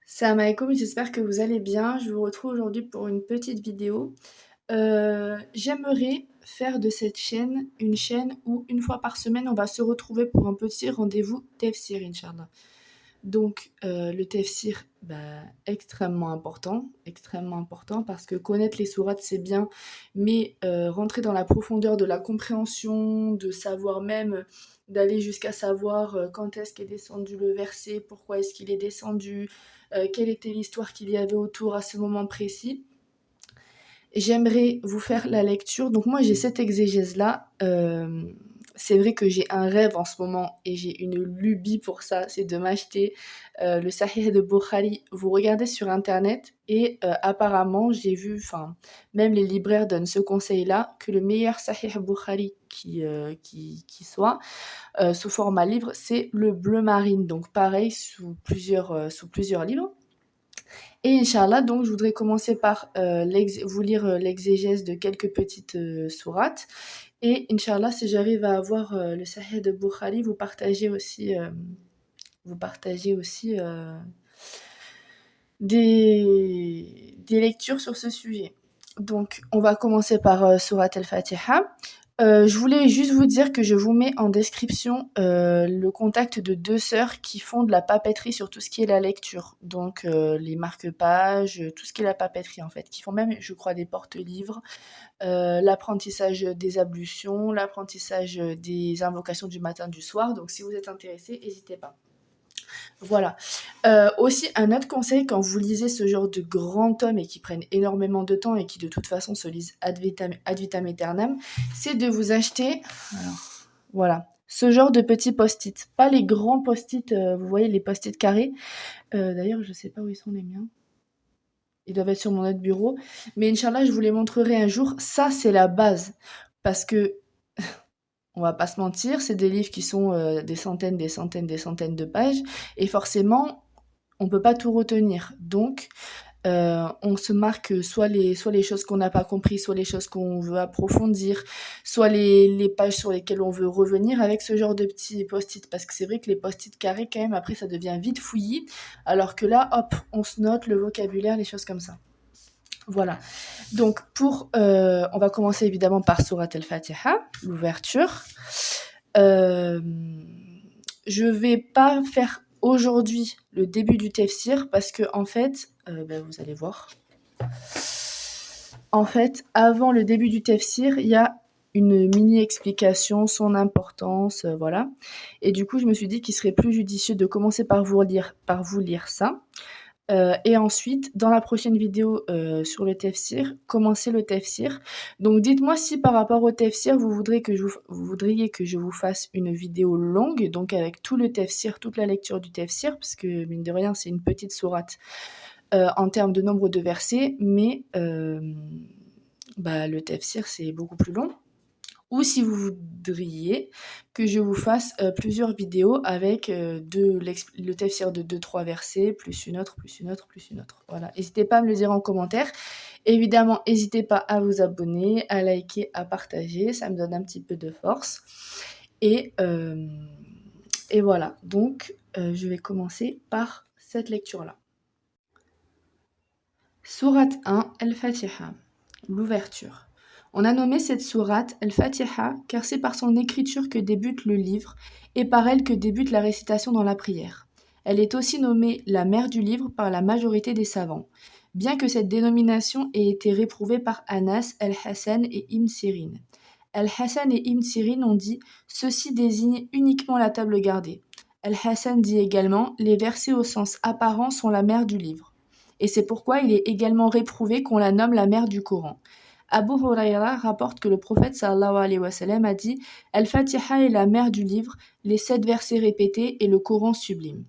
Salam alaikum, j'espère que vous allez bien. Je vous retrouve aujourd'hui pour une petite vidéo. J'aimerais faire de cette chaîne une chaîne où une fois par semaine, on va se retrouver pour un petit rendez-vous tafsir, Inch'Allah. Donc, le tafsir, bah, extrêmement important parce que connaître les sourates, c'est bien, mais rentrer dans la profondeur de la compréhension, de savoir même, d'aller jusqu'à savoir quand est-ce qu'est descendu le verset, pourquoi est-ce qu'il est descendu, quelle était l'histoire qu'il y avait autour à ce moment précis. J'aimerais vous faire la lecture. Donc moi, j'ai cette exégèse-là. C'est vrai que j'ai un rêve en ce moment et j'ai une lubie pour ça, c'est de m'acheter le Sahih de Bukhari. Vous regardez sur Internet et apparemment, j'ai vu, enfin, même les libraires donnent ce conseil-là, que le meilleur Sahih Bukhari qui soit, sous format livre, c'est le bleu marine. Donc pareil, sous plusieurs livres. Et Inch'Allah, donc je voudrais commencer par vous lire l'exégèse de quelques petites sourates. Et Inch'Allah, si j'arrive à avoir le Sahih de Bukhari, vous partagez aussi des lectures sur ce sujet. Donc, on va commencer par Surat al-Fatiha. Je voulais juste vous dire que je vous mets en description le contact de deux sœurs qui font de la papeterie sur tout ce qui est la lecture. Donc, les marque-pages, tout ce qui est la papeterie en fait. Qui font même, je crois, des porte-livres, l'apprentissage des ablutions, l'apprentissage des invocations du matin, du soir. Donc, si vous êtes intéressés, n'hésitez pas. Voilà. Aussi, un autre conseil quand vous lisez ce genre de grands tomes et qui prennent énormément de temps et qui de toute façon se lisent ad vitam aeternam, c'est de vous acheter, alors, voilà, ce genre de petits post-it. Pas les grands post-it, vous voyez les post-it carrés. D'ailleurs, je sais pas où ils sont les miens. Ils doivent être sur mon autre bureau. Mais Inch'Allah, je vous les montrerai un jour. Ça, c'est la base. Parce que on va pas se mentir, c'est des livres qui sont des centaines de pages. Et forcément, on peut pas tout retenir. Donc, on se marque soit les choses qu'on n'a pas compris, soit les choses qu'on veut approfondir, soit les pages sur lesquelles on veut revenir avec ce genre de petits post-it. Parce que c'est vrai que les post-it carrés, quand même, après, ça devient vite fouillis. Alors que là, hop, on se note le vocabulaire, les choses comme ça. Voilà. Donc, on va commencer évidemment par Surat al-Fatiha, l'ouverture. Euh, je vais pas faire aujourd'hui le début du tafsir parce que en fait, vous allez voir. En fait, avant le début du tafsir, il y a une mini explication, son importance, voilà. Et du coup, je me suis dit qu'il serait plus judicieux de commencer par vous lire ça. Et ensuite, dans la prochaine vidéo sur le tafsir, commencer le tafsir. Donc dites-moi si par rapport au tafsir, vous voudriez que je vous fasse une vidéo longue, donc avec tout le tafsir, toute la lecture du tafsir, parce que mine de rien, c'est une petite sourate en termes de nombre de versets, mais le tafsir, c'est beaucoup plus long. Ou si vous voudriez que je vous fasse plusieurs vidéos avec le tafsir de deux trois versets, plus une autre, plus une autre, plus une autre. Voilà. N'hésitez pas à me le dire en commentaire. Évidemment, n'hésitez pas à vous abonner, à liker, à partager. Ça me donne un petit peu de force. Et, euh, et voilà. Donc, je vais commencer par cette lecture-là. Sourate 1, Al-Fatiha. L'ouverture. On a nommé cette sourate Al-Fatiha car c'est par son écriture que débute le livre et par elle que débute la récitation dans la prière. Elle est aussi nommée la mère du livre par la majorité des savants, bien que cette dénomination ait été réprouvée par Anas, Al-Hassan et Ibn Sirin. Al-Hassan et Ibn Sirin ont dit « Ceci désigne uniquement la table gardée ». Al-Hassan dit également « Les versets au sens apparent sont la mère du livre ». Et c'est pourquoi il est également réprouvé qu'on la nomme la mère du Coran. Abu Huraira rapporte que le prophète sallallahu alayhi wa sallam a dit « Al-Fatiha est la mère du livre, les 7 versets répétés et le Coran sublime ».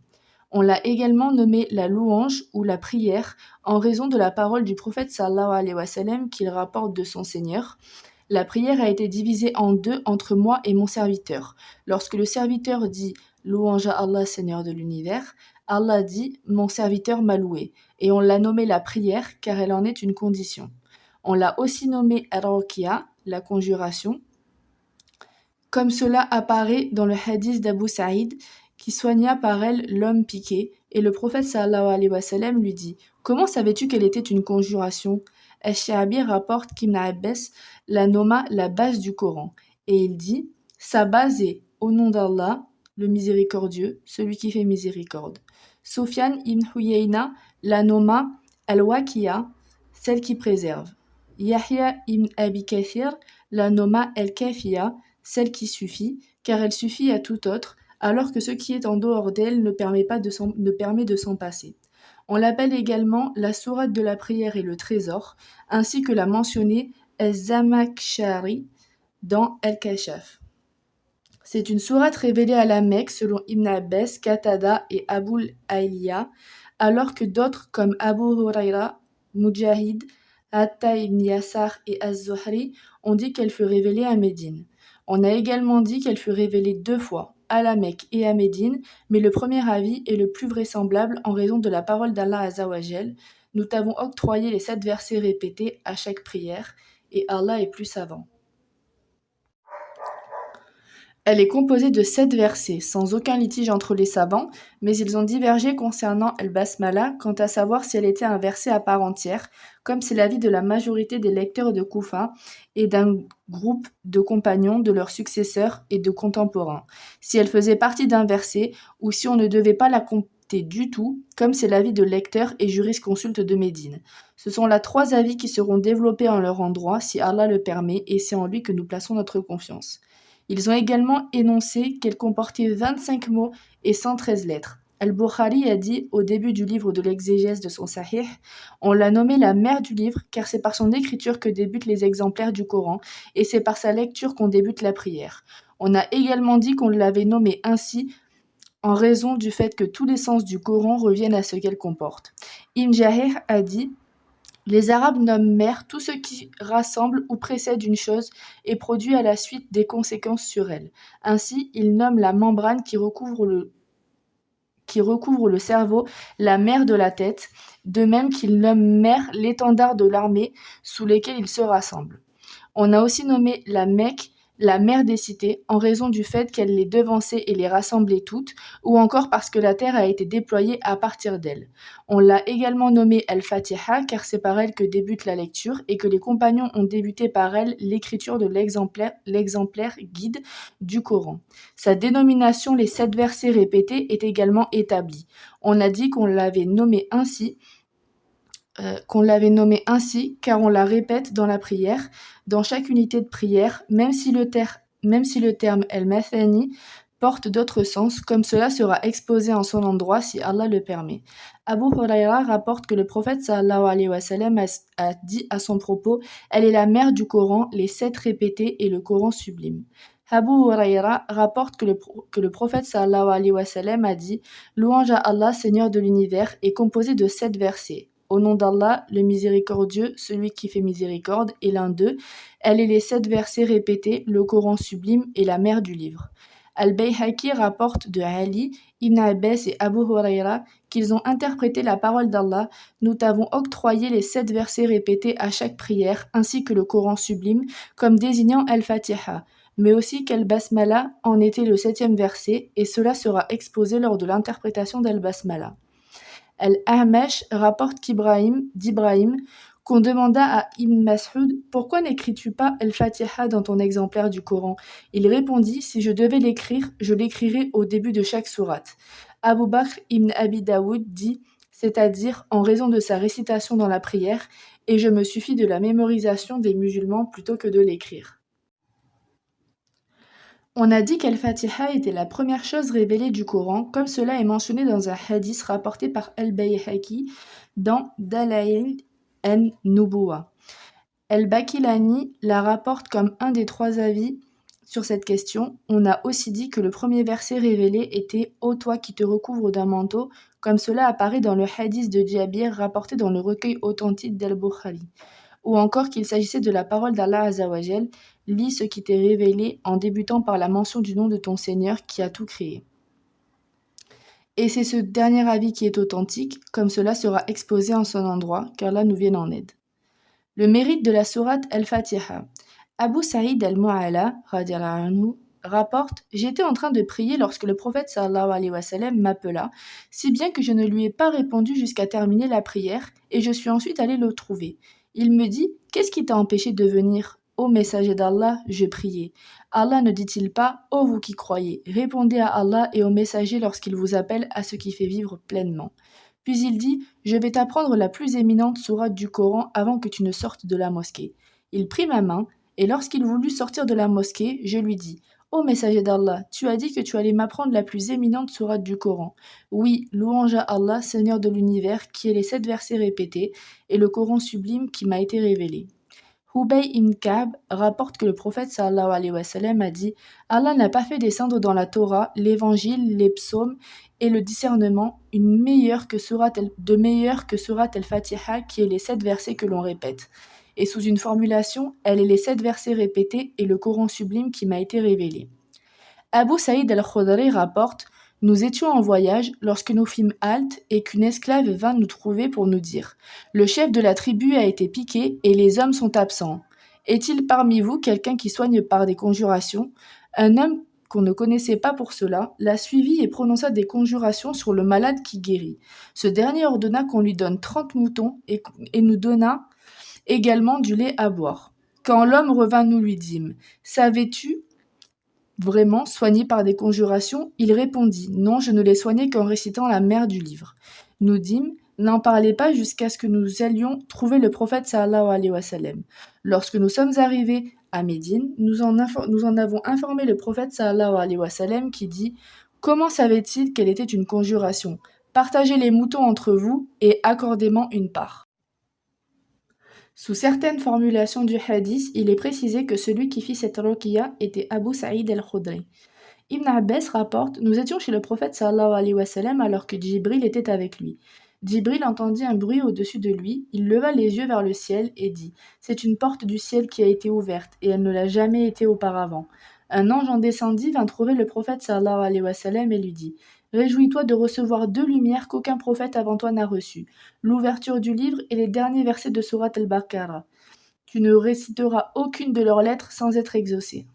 On l'a également nommée la louange ou la prière en raison de la parole du prophète sallallahu alayhi wa sallam qu'il rapporte de son Seigneur. La prière a été divisée en deux entre moi et mon serviteur. Lorsque le serviteur dit « Louange à Allah, Seigneur de l'univers », Allah dit « Mon serviteur m'a loué » et on l'a nommée la prière car elle en est une condition. On l'a aussi nommée Ar-Ruqya, la conjuration, comme cela apparaît dans le hadith d'Abu Saïd qui soigna par elle l'homme piqué, Et le prophète sallallahu alayhi wa sallam lui dit: Comment savais-tu qu'elle était une conjuration? Ash-Sha'bi rapporte qu'Ibn Abbas la nomma la base du Coran. Et il dit: Sa base est au nom d'Allah, le miséricordieux, celui qui fait miséricorde. Sufyan ibn Huyayna la nomma al-Waqiya, celle qui préserve. Yahya ibn Abi Kathir la nomma al-Kafiya, celle qui suffit, car elle suffit à tout autre, alors que ce qui est en dehors d'elle ne permet de s'en passer. On l'appelle également la sourate de la prière et le trésor, ainsi que l'a mentionné Az-Zamakhshari dans Al-Kashaf. C'est une sourate révélée à la Mecque selon Ibn Abbas, Qatada et Abul Aliya, alors que d'autres comme Abu Huraira, Mujahid, Atta ibn Yasar et Az-Zuhri ont dit qu'elle fut révélée à Médine. On a également dit qu'elle fut révélée 2 fois, à la Mecque et à Médine, mais le premier avis est le plus vraisemblable en raison de la parole d'Allah Azzawajal. Nous t'avons octroyé les 7 versets répétés à chaque prière, et Allah est plus savant. Elle est composée de 7 versets, sans aucun litige entre les savants, mais ils ont divergé concernant Al-Basmala, quant à savoir si elle était un verset à part entière, comme c'est l'avis de la majorité des lecteurs de Koufa et d'un groupe de compagnons de leurs successeurs et de contemporains, si elle faisait partie d'un verset, ou si on ne devait pas la compter du tout, comme c'est l'avis de lecteurs et jurisconsultes de Médine. Ce sont là 3 avis qui seront développés en leur endroit, si Allah le permet, et c'est en lui que nous plaçons notre confiance. Ils ont également énoncé qu'elle comportait 25 mots et 113 lettres. Al-Bukhari a dit au début du livre de l'exégèse de son Sahih, on l'a nommée la mère du livre car c'est par son écriture que débutent les exemplaires du Coran et c'est par sa lecture qu'on débute la prière. On a également dit qu'on l'avait nommée ainsi en raison du fait que tous les sens du Coran reviennent à ce qu'elle comporte. Ibn Jahir a dit: les Arabes nomment mère tout ce qui rassemble ou précède une chose et produit à la suite des conséquences sur elle. Ainsi, ils nomment la membrane qui recouvre le cerveau la mère de la tête, de même qu'ils nomment mère l'étendard de l'armée sous lesquels ils se rassemblent. On a aussi nommé la Mecque la mère des cités en raison du fait qu'elle les devançait et les rassemblait toutes, ou encore parce que la terre a été déployée à partir d'elle. On l'a également nommée Al-Fatiha car c'est par elle que débute la lecture et que les compagnons ont débuté par elle l'écriture de l'exemplaire guide du Coran. Sa dénomination, les 7 versets répétés, est également établie. On a dit qu'on l'avait nommée ainsi car on la répète dans la prière, dans chaque unité de prière, même si le terme El-Mathani porte d'autres sens, comme cela sera exposé en son endroit si Allah le permet. Abu Huraira rapporte que le prophète sallallahu alayhi wa sallam a dit à son propos: elle est la mère du Coran, les 7 répétés et le Coran sublime. Abu Huraira rapporte que le prophète sallallahu alayhi wa sallam a dit: louange à Allah, Seigneur de l'univers, est composé de 7 versets. Au nom d'Allah, le miséricordieux, celui qui fait miséricorde, est l'un d'eux. Elle est les 7 versets répétés, le Coran sublime et la mère du livre. Al-Bayhaqi rapporte de Ali, Ibn Abbas et Abu Huraira qu'ils ont interprété la parole d'Allah: nous t'avons octroyé les 7 versets répétés à chaque prière, ainsi que le Coran sublime, comme désignant Al-Fatiha, mais aussi qu'Al-Basmala en était le 7e verset, et cela sera exposé lors de l'interprétation d'Al-Basmala. Al-Ahmash rapporte d'Ibrahim qu'on demanda à Ibn Mas'ud: pourquoi n'écris-tu pas Al-Fatiha dans ton exemplaire du Coran? Il répondit: si je devais l'écrire, je l'écrirais au début de chaque sourate. Abu Bakr ibn Abi Daoud dit, c'est-à-dire en raison de sa récitation dans la prière, et je me suffis de la mémorisation des musulmans plutôt que de l'écrire. On a dit qu'Al-Fatiha était la première chose révélée du Coran, comme cela est mentionné dans un hadith rapporté par Al-Bayhaqi dans Dalail an-Nubuwa. Al-Bakilani la rapporte comme un des 3 avis sur cette question. On a aussi dit que le premier verset révélé était « Ô toi qui te recouvres d'un manteau », comme cela apparaît dans le hadith de Jabir rapporté dans le recueil authentique d'Al-Bukhari. Ou encore qu'il s'agissait de la parole d'Allah Azzawajal: lis ce qui t'est révélé en débutant par la mention du nom de ton Seigneur qui a tout créé. Et c'est ce dernier avis qui est authentique, comme cela sera exposé en son endroit, qu'Allah nous vienne en aide. Le mérite de la sourate Al-Fatiha. Abu Saïd al-Mu'alla, radiallahu anhu, rapporte « J'étais en train de prier lorsque le prophète sallallahu alayhi wa sallam m'appela, si bien que je ne lui ai pas répondu jusqu'à terminer la prière, et je suis ensuite allé le trouver. Il me dit « Qu'est-ce qui t'a empêché de venir ?» Ô messager d'Allah, je priais. Allah ne dit-il pas « Ô vous qui croyez, répondez à Allah et au messager lorsqu'il vous appelle à ce qui fait vivre pleinement. » Puis il dit « Je vais t'apprendre la plus éminente sourate du Coran avant que tu ne sortes de la mosquée. » Il prit ma main, et lorsqu'il voulut sortir de la mosquée, je lui dis « Ô messager d'Allah, tu as dit que tu allais m'apprendre la plus éminente sourate du Coran. Oui, louange à Allah, Seigneur de l'univers, qui est les 7 versets répétés, et le Coran sublime qui m'a été révélé. » Hubay ibn Ka'b rapporte que le prophète sallallahu alayhi wa sallam a dit « Allah n'a pas fait descendre dans la Torah, l'évangile, les psaumes et le discernement de meilleur que sourate al-Fatiha qui est les 7 versets que l'on répète. Et sous une formulation, elle est les 7 versets répétés et le Coran sublime qui m'a été révélé. » Abu Saïd al-Khudri rapporte « Nous étions en voyage lorsque nous fîmes halte et qu'une esclave vint nous trouver pour nous dire « Le chef de la tribu a été piqué et les hommes sont absents. Est-il parmi vous quelqu'un qui soigne par des conjurations ?» Un homme qu'on ne connaissait pas pour cela la suivit et prononça des conjurations sur le malade qui guérit. Ce dernier ordonna qu'on lui donne 30 moutons et nous donna également du lait à boire. Quand l'homme revint, nous lui dîmes « Savais-tu vraiment soigné par des conjurations ?» Il répondit « Non, je ne l'ai soigné qu'en récitant la mère du livre. » Nous dîmes « N'en parlez pas jusqu'à ce que nous allions trouver le prophète sallallahu alayhi wa sallam. » Lorsque nous sommes arrivés à Médine, nous en avons informé le prophète sallallahu alayhi wa sallam qui dit « Comment savait-il qu'elle était une conjuration ? Partagez les moutons entre vous et accordez-moi une part. » Sous certaines formulations du hadith, il est précisé que celui qui fit cette ruqya était Abu Saïd al-Khudri. Ibn Abbas rapporte « Nous étions chez le prophète sallallahu alayhi wa sallam alors que Djibril était avec lui. Djibril entendit un bruit au-dessus de lui, il leva les yeux vers le ciel et dit « C'est une porte du ciel qui a été ouverte et elle ne l'a jamais été auparavant. » Un ange en descendit, vint trouver le prophète sallallahu alayhi wa sallam et lui dit « Réjouis-toi de recevoir 2 lumières qu'aucun prophète avant toi n'a reçues, l'ouverture du livre et les derniers versets de sourate al-Baqarah. Tu ne réciteras aucune de leurs lettres sans être exaucé. »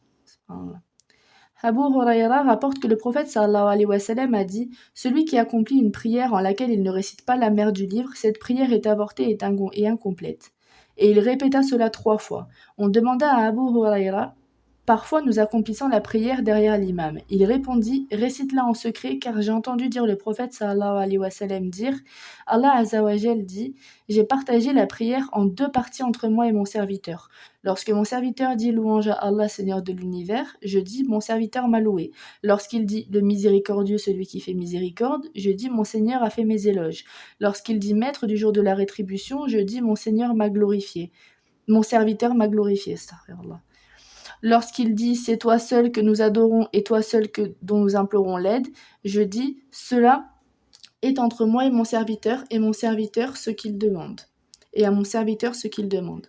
Abu Huraira rapporte que le prophète sallallahu alayhi wa sallam a dit « Celui qui accomplit une prière en laquelle il ne récite pas la mère du livre, cette prière est avortée et incomplète. » Et il répéta cela 3 fois. On demanda à Abu Huraira « Parfois nous accomplissons la prière derrière l'imam. » Il répondit « Récite-la en secret car j'ai entendu dire le prophète sallallahu alayhi wa sallam dire « Allah azza wa jal dit « J'ai partagé la prière en 2 parties entre moi et mon serviteur. » Lorsque mon serviteur dit louange à Allah, Seigneur de l'univers, je dis mon serviteur m'a loué. Lorsqu'il dit le miséricordieux, celui qui fait miséricorde, je dis mon Seigneur a fait mes éloges. Lorsqu'il dit maître du jour de la rétribution, je dis mon Seigneur m'a glorifié. Mon serviteur m'a glorifié. Astaghfirullah. Lorsqu'il dit c'est toi seul que nous adorons et toi seul dont nous implorons l'aide, je dis cela est entre moi et mon serviteur ce qu'il demande. Et à mon serviteur ce qu'il demande.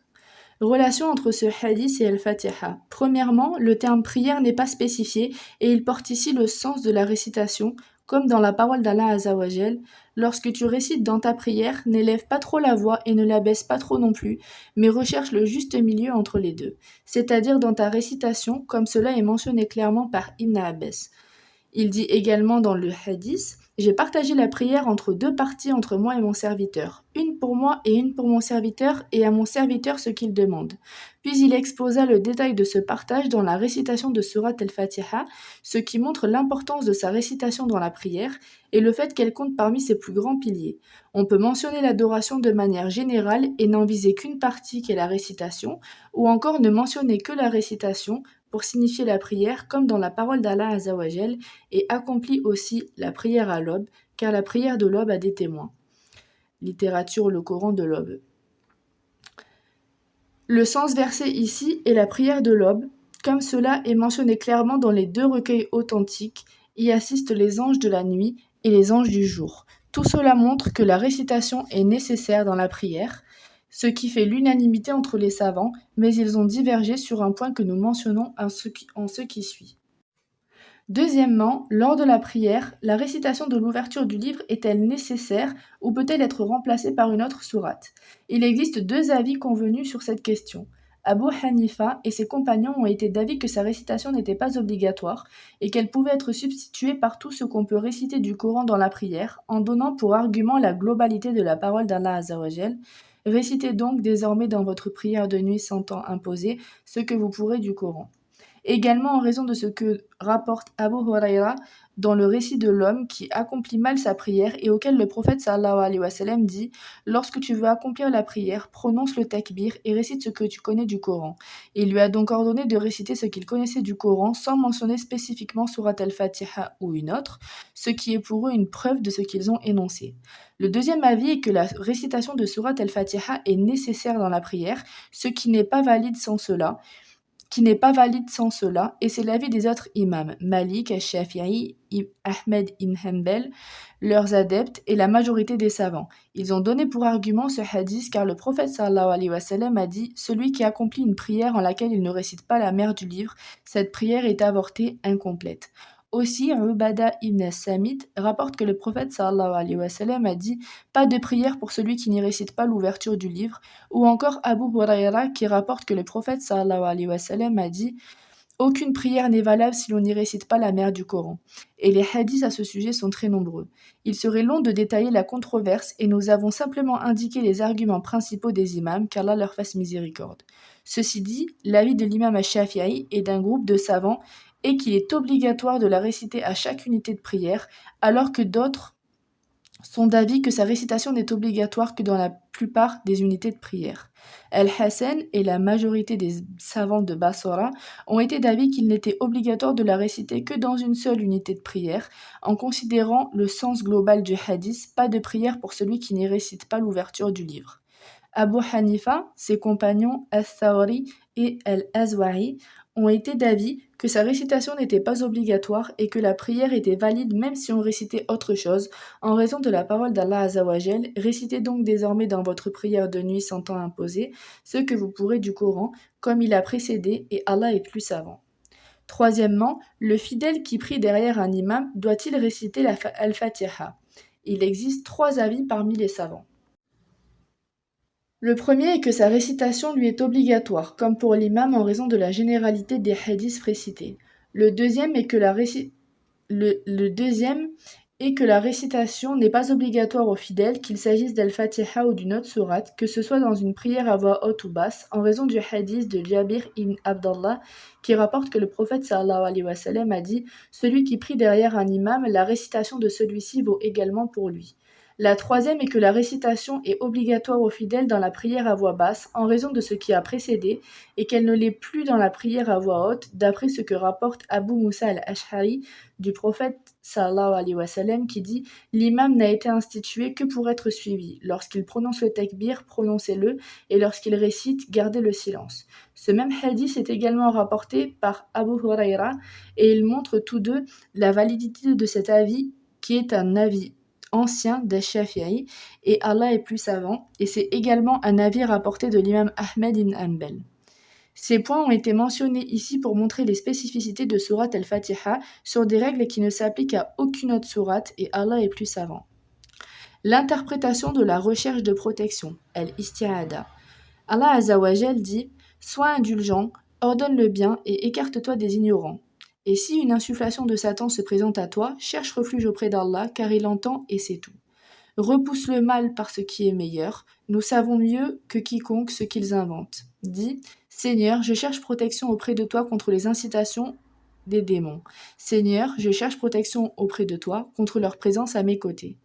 Relation entre ce hadith et Al-Fatiha. Premièrement, le terme prière n'est pas spécifié et il porte ici le sens de la récitation, comme dans la parole d'Allah Azza wa Jal. Lorsque tu récites dans ta prière, n'élève pas trop la voix et ne la baisse pas trop non plus, mais recherche le juste milieu entre les deux, c'est-à-dire dans ta récitation, comme cela est mentionné clairement par Ibn Abbas. Il dit également dans le hadith « J'ai partagé la prière entre 2 parties entre moi et mon serviteur, une pour moi et une pour mon serviteur, et à mon serviteur ce qu'il demande. » Puis il exposa le détail de ce partage dans la récitation de Surat al-Fatiha, ce qui montre l'importance de sa récitation dans la prière et le fait qu'elle compte parmi ses plus grands piliers. On peut mentionner l'adoration de manière générale et n'en viser qu'une partie qu'est la récitation, ou encore ne mentionner que la récitation, pour signifier la prière, comme dans la parole d'Allah Azza wa Jal, et accomplit aussi la prière à l'aube, car la prière de l'aube a des témoins. Littérature, le Coran de l'aube. Le sens versé ici est la prière de l'aube, comme cela est mentionné clairement dans les 2 recueils authentiques, y assistent les anges de la nuit et les anges du jour. Tout cela montre que la récitation est nécessaire dans la prière, ce qui fait l'unanimité entre les savants, mais ils ont divergé sur un point que nous mentionnons en ce qui suit. Deuxièmement, lors de la prière, la récitation de l'ouverture du livre est-elle nécessaire ou peut-elle être remplacée par une autre sourate ? Il existe 2 avis convenus sur cette question. Abu Hanifa et ses compagnons ont été d'avis que sa récitation n'était pas obligatoire et qu'elle pouvait être substituée par tout ce qu'on peut réciter du Coran dans la prière, en donnant pour argument la globalité de la parole d'Allah Azzawajal. Récitez donc désormais dans votre prière de nuit sans temps imposé ce que vous pourrez du Coran. Également en raison de ce que rapporte Abu Huraira dans le récit de l'homme qui accomplit mal sa prière et auquel le prophète sallallahu alayhi wa sallam dit « Lorsque tu veux accomplir la prière, prononce le takbir et récite ce que tu connais du Coran. » Il lui a donc ordonné de réciter ce qu'il connaissait du Coran sans mentionner spécifiquement Surat al-Fatiha ou une autre, ce qui est pour eux une preuve de ce qu'ils ont énoncé. Le deuxième avis est que la récitation de Surat al-Fatiha est nécessaire dans la prière, ce qui n'est pas valide sans cela, et c'est l'avis des autres imams, Malik, al-Shafi'i, Ahmed ibn Hanbal, leurs adeptes et la majorité des savants. Ils ont donné pour argument ce hadith car le prophète sallallahu alayhi wa sallam a dit « Celui qui accomplit une prière en laquelle il ne récite pas la mère du livre, cette prière est avortée, incomplète. » Aussi, Ubada ibn Samit rapporte que le prophète sallallahu alayhi wa sallam a dit « Pas de prière pour celui qui n'y récite pas l'ouverture du livre » ou encore Abu Huraira qui rapporte que le prophète sallallahu alayhi wa sallam a dit « Aucune prière n'est valable si l'on n'y récite pas la mère du Coran » et les hadiths à ce sujet sont très nombreux. Il serait long de détailler la controverse et nous avons simplement indiqué les arguments principaux des imams qu'Allah leur fasse miséricorde. Ceci dit, l'avis de l'imam al-Shafi'i et d'un groupe de savants est qu'il est obligatoire de la réciter à chaque unité de prière, alors que d'autres sont d'avis que sa récitation n'est obligatoire que dans la plupart des unités de prière. Al-Hassan et la majorité des savants de Bassora ont été d'avis qu'il n'était obligatoire de la réciter que dans une seule unité de prière, en considérant le sens global du hadith, pas de prière pour celui qui n'y récite pas l'ouverture du livre. Abu Hanifa, ses compagnons Al-Thawri et Al-Azwari ont été d'avis que sa récitation n'était pas obligatoire et que la prière était valide même si on récitait autre chose, en raison de la parole d'Allah Azzawajal. Récitez donc désormais dans votre prière de nuit sans temps imposé ce que vous pourrez du Coran, comme il a précédé, et Allah est plus savant. Troisièmement, le fidèle qui prie derrière un imam doit-il réciter Al-Fatiha? Il existe 3 avis parmi les savants. Le premier est que sa récitation lui est obligatoire, comme pour l'imam en raison de la généralité des hadiths précités. Le deuxième est que la récitation n'est pas obligatoire aux fidèles, qu'il s'agisse d'Al-Fatiha ou d'une autre sourate, que ce soit dans une prière à voix haute ou basse, en raison du hadith de Jabir ibn Abdallah qui rapporte que le prophète sallallahu alayhi wa sallam a dit « Celui qui prie derrière un imam, la récitation de celui-ci vaut également pour lui ». La troisième est que la récitation est obligatoire aux fidèles dans la prière à voix basse en raison de ce qui a précédé et qu'elle ne l'est plus dans la prière à voix haute d'après ce que rapporte Abu Musa al-Ash'ari du prophète sallallahu alayhi wa sallam qui dit « L'imam n'a été institué que pour être suivi. Lorsqu'il prononce le takbir, prononcez-le et lorsqu'il récite, gardez le silence. » Ce même hadith est également rapporté par Abu Huraira et ils montrent tous deux la validité de cet avis qui est un avis ancien des Shafi'i et Allah est plus savant, et c'est également un avis rapporté de l'imam Ahmed ibn Hanbal. Ces points ont été mentionnés ici pour montrer les spécificités de Surat al-Fatiha sur des règles qui ne s'appliquent à aucune autre sourate et Allah est plus savant. L'interprétation de la recherche de protection, al-isti'ada. Allah Azzawajal dit « Sois indulgent, ordonne le bien et écarte-toi des ignorants. » Et si une insufflation de Satan se présente à toi, cherche refuge auprès d'Allah, car il entend et sait tout. Repousse le mal par ce qui est meilleur. Nous savons mieux que quiconque ce qu'ils inventent. Dis, Seigneur, je cherche protection auprès de toi contre les incitations des démons. Seigneur, je cherche protection auprès de toi contre leur présence à mes côtés.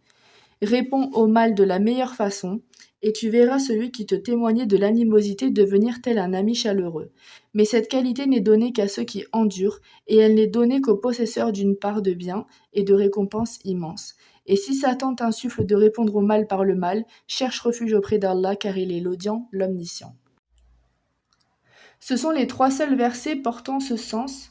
Réponds au mal de la meilleure façon, et tu verras celui qui te témoignait de l'animosité devenir tel un ami chaleureux. Mais cette qualité n'est donnée qu'à ceux qui endurent, et elle n'est donnée qu'aux possesseurs d'une part de bien et de récompense immense. Et si Satan t'insuffle de répondre au mal par le mal, cherche refuge auprès d'Allah car il est l'audient, l'omniscient. Ce sont les 3 seuls versets portant ce sens,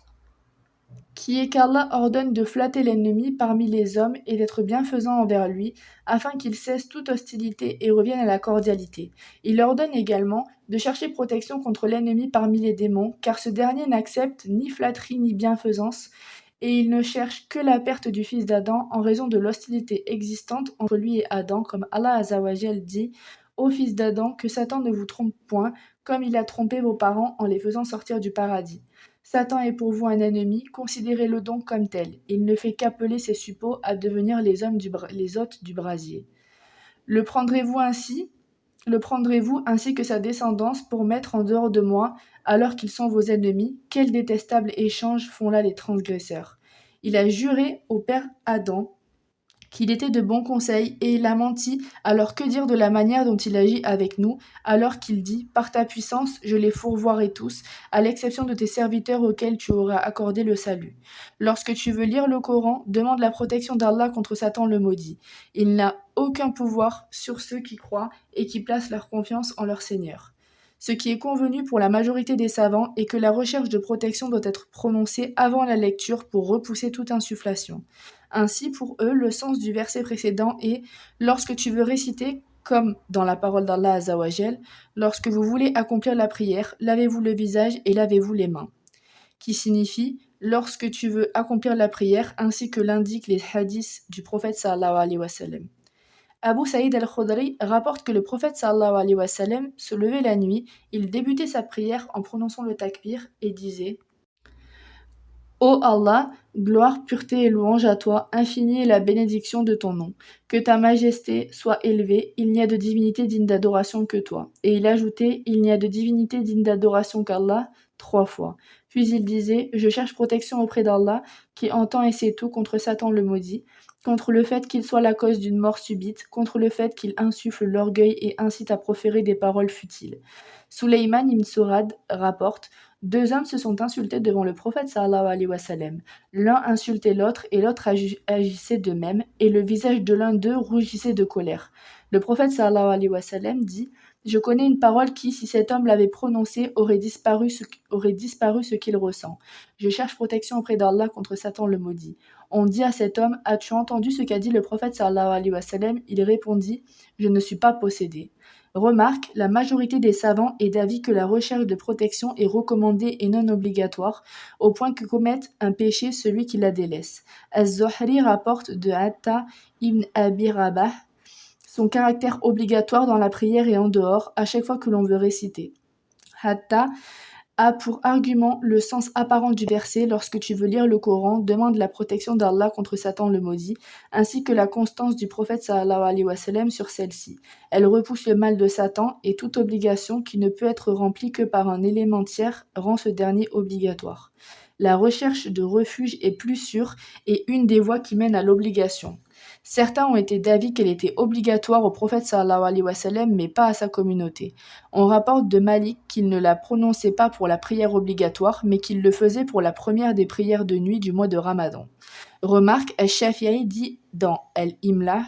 qui est qu'Allah ordonne de flatter l'ennemi parmi les hommes et d'être bienfaisant envers lui, afin qu'il cesse toute hostilité et revienne à la cordialité. Il ordonne également de chercher protection contre l'ennemi parmi les démons, car ce dernier n'accepte ni flatterie ni bienfaisance, et il ne cherche que la perte du fils d'Adam en raison de l'hostilité existante entre lui et Adam, comme Allah Azzawajal dit « Ô fils d'Adam, que Satan ne vous trompe point, comme il a trompé vos parents en les faisant sortir du paradis. Satan est pour vous un ennemi, considérez-le donc comme tel. Il ne fait qu'appeler ses suppôts à devenir les hôtes du brasier. Le prendrez-vous ainsi que sa descendance pour mettre en dehors de moi, alors qu'ils sont vos ennemis? Quel détestable échange font là les transgresseurs. Il a juré au père Adam qu'il était de bon conseil, et il a menti, alors que dire de la manière dont il agit avec nous, alors qu'il dit, par ta puissance, je les fourvoierai tous, à l'exception de tes serviteurs auxquels tu auras accordé le salut. Lorsque tu veux lire le Coran, demande la protection d'Allah contre Satan le maudit. Il n'a aucun pouvoir sur ceux qui croient et qui placent leur confiance en leur Seigneur. Ce qui est convenu pour la majorité des savants est que la recherche de protection doit être prononcée avant la lecture pour repousser toute insufflation. Ainsi, pour eux, le sens du verset précédent est « lorsque tu veux réciter » comme dans la parole d'Allah Azzawajal, « lorsque vous voulez accomplir la prière, lavez-vous le visage et lavez-vous les mains » qui signifie « lorsque tu veux accomplir la prière » ainsi que l'indiquent les hadiths du prophète sallallahu alayhi wa sallam. Abu Saïd al-Khudri rapporte que le prophète sallallahu alayhi wa sallam se levait la nuit, il débutait sa prière en prononçant le takbir et disait Ô Allah, gloire, pureté et louange à toi, infinie est la bénédiction de ton nom. Que ta majesté soit élevée, il n'y a de divinité digne d'adoration que toi. Et il ajoutait, il n'y a de divinité digne d'adoration qu'Allah, 3 fois. Puis il disait, je cherche protection auprès d'Allah, qui entend et sait tout contre Satan le maudit, contre le fait qu'il soit la cause d'une mort subite, contre le fait qu'il insuffle l'orgueil et incite à proférer des paroles futiles. Suleyman ibn Surad rapporte, 2 hommes se sont insultés devant le prophète sallallahu alayhi wa sallam. L'un insultait l'autre et l'autre agissait de même, et le visage de l'un d'eux rougissait de colère. Le prophète sallallahu alayhi wa sallam dit « Je connais une parole qui, si cet homme l'avait prononcée, aurait disparu ce qu'il ressent. Je cherche protection auprès d'Allah contre Satan le maudit. » On dit à cet homme « As-tu entendu ce qu'a dit le prophète sallallahu alayhi wa sallam ?» Il répondit « Je ne suis pas possédé. » Remarque, la majorité des savants est d'avis que la recherche de protection est recommandée et non obligatoire, au point que commette un péché celui qui la délaisse. Az-Zuhri rapporte de Atta ibn Abi Rabah son caractère obligatoire dans la prière et en dehors, à chaque fois que l'on veut réciter. Atta a pour argument le sens apparent du verset lorsque tu veux lire le Coran, demande la protection d'Allah contre Satan le maudit, ainsi que la constance du prophète sallallahu alayhi wa sallam sur celle-ci. Elle repousse le mal de Satan et toute obligation qui ne peut être remplie que par un élément tiers rend ce dernier obligatoire. La recherche de refuge est plus sûre et une des voies qui mène à l'obligation. Certains ont été d'avis qu'elle était obligatoire au prophète sallallahu alayhi wa sallam, mais pas à sa communauté. On rapporte de Malik qu'il ne la prononçait pas pour la prière obligatoire, mais qu'il le faisait pour la première des prières de nuit du mois de Ramadan. Remarque, Al-Shafi'i dit dans Al-Imla,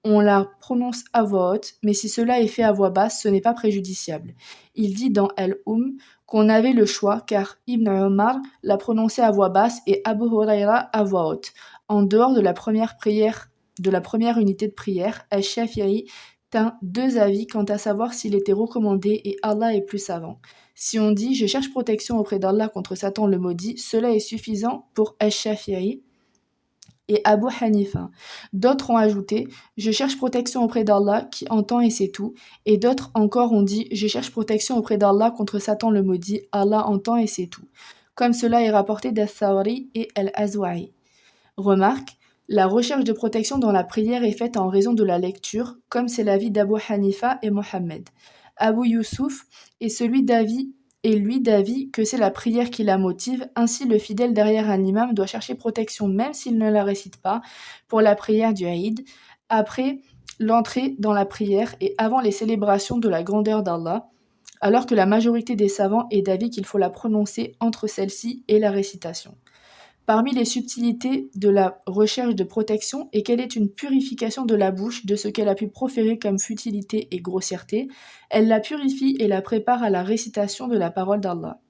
on la prononce à voix haute, mais si cela est fait à voix basse, ce n'est pas préjudiciable. Il dit dans Al-Um qu'on avait le choix, car Ibn Omar l'a prononcé à voix basse et Abu Huraira à voix haute. En dehors de la première unité de prière, Al-Shafi'i tint 2 avis quant à savoir s'il était recommandé et Allah est plus savant. Si on dit « je cherche protection auprès d'Allah contre Satan le maudit », cela est suffisant pour Al-Shafi'i et Abu Hanifa. D'autres ont ajouté « je cherche protection auprès d'Allah qui entend et sait tout », et d'autres encore ont dit « je cherche protection auprès d'Allah contre Satan le maudit, Allah entend et sait tout », comme cela est rapporté d'Ath-Thawri et Al-Azwa'i. Remarque, la recherche de protection dans la prière est faite en raison de la lecture, comme c'est l'avis d'Abu Hanifa et Mohammed. Abu Yusuf est lui d'avis que c'est la prière qui la motive, ainsi le fidèle derrière un imam doit chercher protection même s'il ne la récite pas, pour la prière du Eid, après l'entrée dans la prière et avant les célébrations de la grandeur d'Allah, alors que la majorité des savants est d'avis qu'il faut la prononcer entre celle-ci et la récitation. Parmi les subtilités de la recherche de protection est qu'elle est une purification de la bouche de ce qu'elle a pu proférer comme futilité et grossièreté. Elle la purifie et la prépare à la récitation de la parole d'Allah.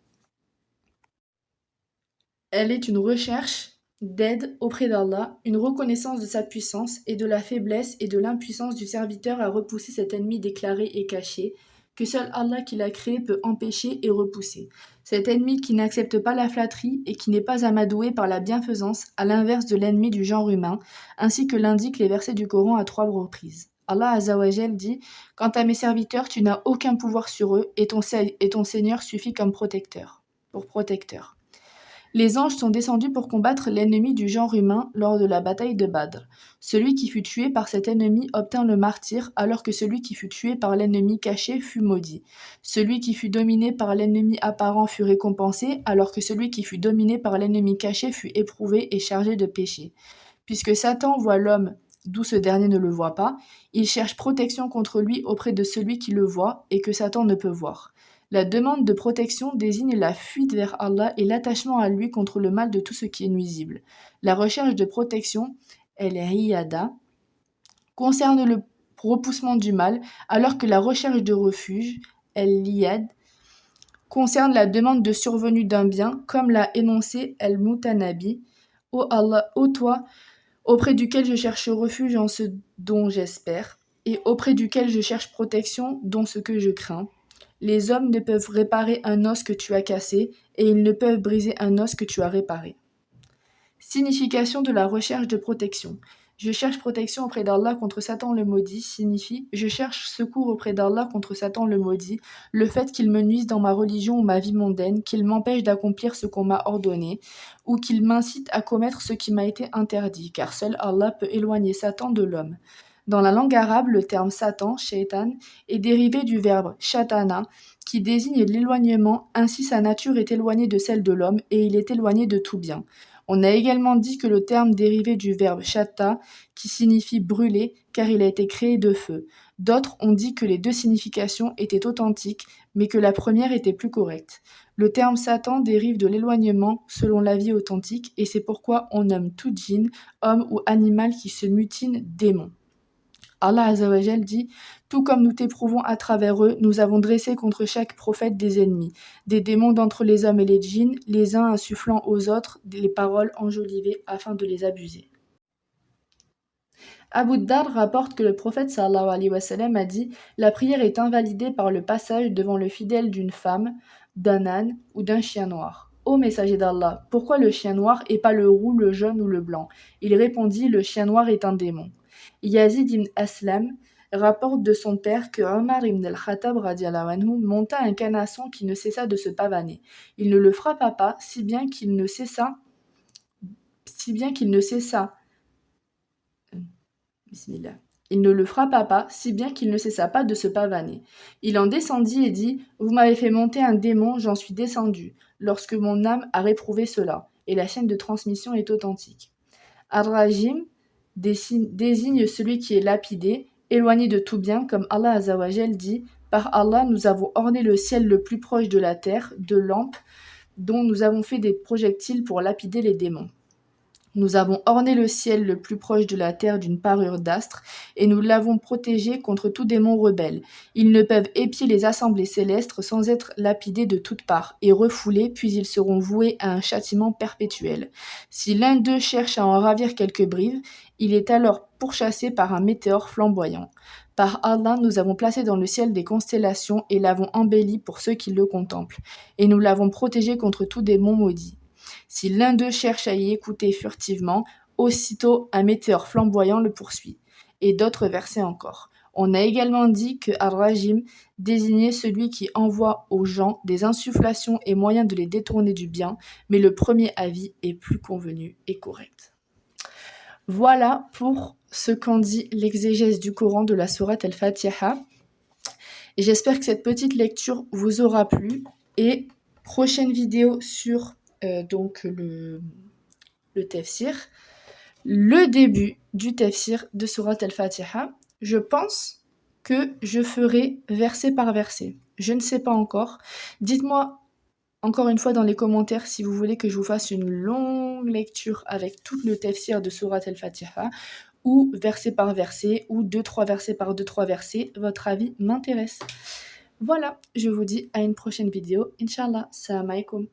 Elle est une recherche d'aide auprès d'Allah, une reconnaissance de sa puissance et de la faiblesse et de l'impuissance du serviteur à repousser cet ennemi déclaré et caché, que seul Allah qui l'a créé peut empêcher et repousser. Cet ennemi qui n'accepte pas la flatterie et qui n'est pas amadoué par la bienfaisance, à l'inverse de l'ennemi du genre humain, ainsi que l'indiquent les versets du Coran à 3 reprises. Allah Azza wa Jal dit « Quant à mes serviteurs, tu n'as aucun pouvoir sur eux et ton Seigneur suffit comme protecteur. » Pour protecteur. Les anges sont descendus pour combattre l'ennemi du genre humain lors de la bataille de Badr. Celui qui fut tué par cet ennemi obtint le martyre, alors que celui qui fut tué par l'ennemi caché fut maudit. Celui qui fut dominé par l'ennemi apparent fut récompensé, alors que celui qui fut dominé par l'ennemi caché fut éprouvé et chargé de péché. Puisque Satan voit l'homme d'où ce dernier ne le voit pas, il cherche protection contre lui auprès de celui qui le voit et que Satan ne peut voir. La demande de protection désigne la fuite vers Allah et l'attachement à lui contre le mal de tout ce qui est nuisible. La recherche de protection, el-iyada, concerne le repoussement du mal, alors que la recherche de refuge, el-iyad, concerne la demande de survenue d'un bien, comme l'a énoncé el-mutanabi. Ô Allah, ô toi, auprès duquel je cherche refuge en ce dont j'espère, et auprès duquel je cherche protection dont ce que je crains. Les hommes ne peuvent réparer un os que tu as cassé, et ils ne peuvent briser un os que tu as réparé. Signification de la recherche de protection. Je cherche protection auprès d'Allah contre Satan le maudit signifie je cherche secours auprès d'Allah contre Satan le maudit, le fait qu'il me nuise dans ma religion ou ma vie mondaine, qu'il m'empêche d'accomplir ce qu'on m'a ordonné, ou qu'il m'incite à commettre ce qui m'a été interdit, car seul Allah peut éloigner Satan de l'homme. Dans la langue arabe, le terme Satan, shaitan, est dérivé du verbe shatana, qui désigne l'éloignement, ainsi sa nature est éloignée de celle de l'homme et il est éloigné de tout bien. On a également dit que le terme dérivé du verbe shatta, qui signifie brûler, car il a été créé de feu. D'autres ont dit que les deux significations étaient authentiques, mais que la première était plus correcte. Le terme Satan dérive de l'éloignement selon l'avis authentique, et c'est pourquoi on nomme tout djinn, homme ou animal qui se mutine, démon. Allah Azza wa Jal dit « Tout comme nous t'éprouvons à travers eux, nous avons dressé contre chaque prophète des ennemis, des démons d'entre les hommes et les djinns, les uns insufflant aux autres les paroles enjolivées afin de les abuser. » Abu Dhar rapporte que le prophète sallallahu alayhi wa sallam a dit « La prière est invalidée par le passage devant le fidèle d'une femme, d'un âne ou d'un chien noir. » Ô messager d'Allah, pourquoi le chien noir et pas le roux, le jaune ou le blanc? Il répondit « Le chien noir est un démon. » Yazid ibn Aslam rapporte de son père que Omar ibn al-Khattab radiallahu anhu monta un canasson qui ne cessa de se pavaner. Il ne le frappa pas, si bien qu'il ne cessa Bismillah. Il ne le frappa pas, si bien qu'il ne cessa pas de se pavaner. Il en descendit et dit « Vous m'avez fait monter un démon, j'en suis descendu, lorsque mon âme a réprouvé cela. » Et la chaîne de transmission est authentique. Ar-Rajim désigne celui qui est lapidé, éloigné de tout bien, comme Allah Azza wa Jal dit « Par Allah, nous avons orné le ciel le plus proche de la terre, de lampes, dont nous avons fait des projectiles pour lapider les démons. Nous avons orné le ciel le plus proche de la terre d'une parure d'astres, et nous l'avons protégé contre tout démon rebelle. Ils ne peuvent épier les assemblées célestes sans être lapidés de toutes parts, et refoulés, puis ils seront voués à un châtiment perpétuel. Si l'un d'eux cherche à en ravir quelques brives, il est alors pourchassé par un météore flamboyant. Par Allah, nous avons placé dans le ciel des constellations et l'avons embelli pour ceux qui le contemplent, et nous l'avons protégé contre tout démon maudit. Si l'un d'eux cherche à y écouter furtivement, aussitôt un météore flamboyant le poursuit. Et d'autres versets encore. On a également dit que Ar-Rajim désignait celui qui envoie aux gens des insufflations et moyens de les détourner du bien, mais le premier avis est plus convenu et correct. Voilà pour ce qu'en dit l'exégèse du Coran de la sourate Al-Fatiha. Et j'espère que cette petite lecture vous aura plu. Et prochaine vidéo sur donc le tafsir, le début du tafsir de sourate Al-Fatiha. Je pense que je ferai verset par verset. Je ne sais pas encore. Dites-moi encore une fois dans les commentaires si vous voulez que je vous fasse une longue lecture avec tout le tafsir de sourate Al-Fatiha, ou verset par verset, ou 2-3 versets par 2-3 versets. Votre avis m'intéresse. Voilà, je vous dis à une prochaine vidéo. Inch'Allah. Salam alaikum.